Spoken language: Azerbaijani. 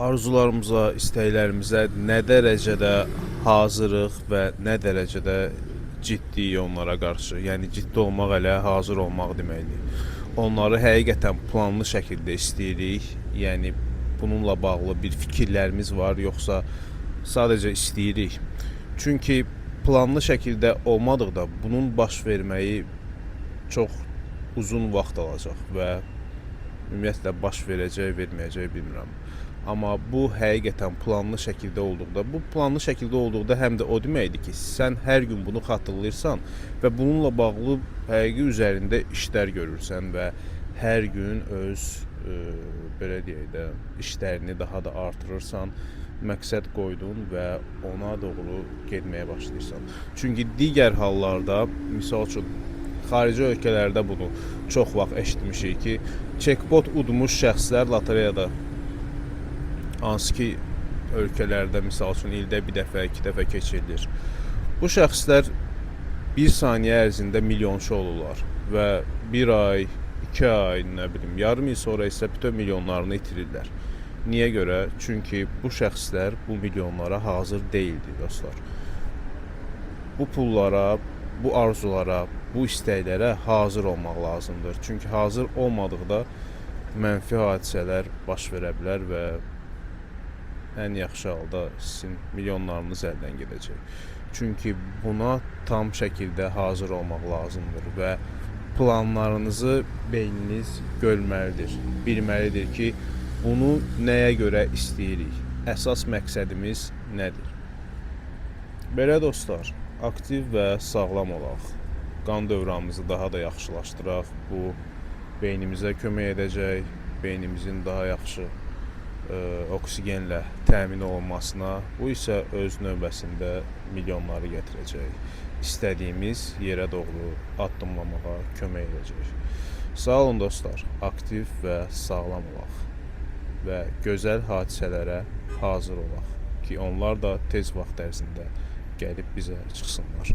arzularımıza, istəklərimizə nə dərəcədə hazırıq və nə dərəcədə ciddiyik onlara qarşı. Yəni ciddi olmaq elə hazır olmaq deməkdir. Onları həqiqətən planlı şəkildə istəyirik. Yəni bununla bağlı bir fikirlərimiz var, yoxsa sadəcə istəyirik. Çünki planlı şəkildə olmadıqda bunun baş verməyi çox uzun vaxt alacaq və ümumiyyətlə baş verəcək, verməyəcək bilmirəm. Amma bu həqiqətən planlı şəkildə olduqda, bu planlı şəkildə olduqda həm də o deməkdir ki, sən hər gün bunu xatırlayırsan və bununla bağlı həqiqi üzərində işlər görürsən və hər gün öz belə deyək də işlərini daha da artırırsan, məqsəd qoydun və ona doğru getməyə başlayırsan. Çünki digər hallarda, misal üçün xarici ölkələrdə bunu çox vaxt eşitmişik ki, çekpot udmuş şəxslər lotereyada, hansı ki ölkələrdə misal üçün ildə bir dəfə, iki dəfə keçirilir. Bu şəxslər bir saniyə ərzində milyonçu olurlar və bir ay, 2 ay, nə bilim, yarım il sonra isə bütün milyonlarını itirirlər. Niyə görə? Çünki bu şəxslər bu milyonlara hazır deyildi, dostlar. Bu pullara, bu arzulara, bu istəklərə hazır olmaq lazımdır. Çünki hazır olmadıqda mənfi hadisələr baş verə bilər və ən yaxşı halda sizin milyonlarınız əldən gedəcək. Çünki buna tam şəkildə hazır olmaq lazımdır və planlarınızı beyniniz görməlidir. Bilməlidir ki, bunu nəyə görə istəyirik? Əsas məqsədimiz nədir? Belə dostlar, aktiv və sağlam olaq. Qan dövranımızı daha da yaxşılaşdıraq. Bu beynimizə kömək edəcək, beynimizin daha yaxşı oksigenlə təmin olunmasına, bu isə öz növbəsində milyonları gətirəcək. İstədiyimiz yerə doğru addımlamağa kömək edəcək. Sağ olun dostlar, aktiv və sağlam olaq və gözəl hadisələrə hazır olaq ki, onlar da tez vaxt ərzində gəlib bizə çıxsınlar.